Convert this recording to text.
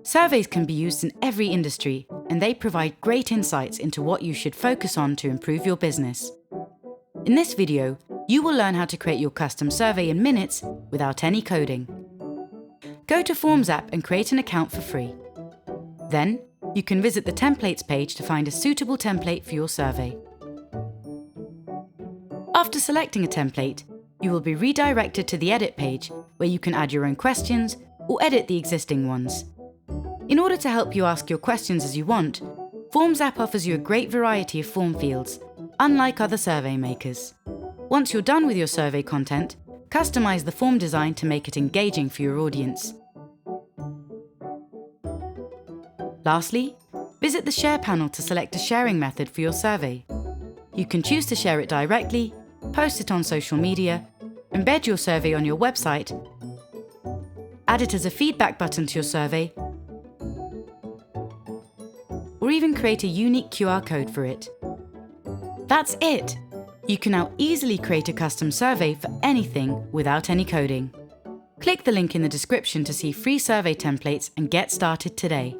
Surveys can be used in every industry, and they provide great insights into what you should focus on to improve your business. In this video, you will learn how to create your custom survey in minutes without any coding. Go to Forms app and create an account for free. Then, you can visit the Templates page to find a suitable template for your survey. After selecting a template, you will be redirected to the Edit page, where you can add your own questions or edit the existing ones. In order to help you ask your questions as you want, Forms app offers you a great variety of form fields, unlike other survey makers. Once you're done with your survey content, customize the form design to make it engaging for your audience. Lastly, visit the Share panel to select a sharing method for your survey. You can choose to share it directly, post it on social media, embed your survey on your website, add it as a feedback button to your survey, or even create a unique QR code for it. That's it! You can now easily create a custom survey for anything without any coding. Click the link in the description to see free survey templates and get started today.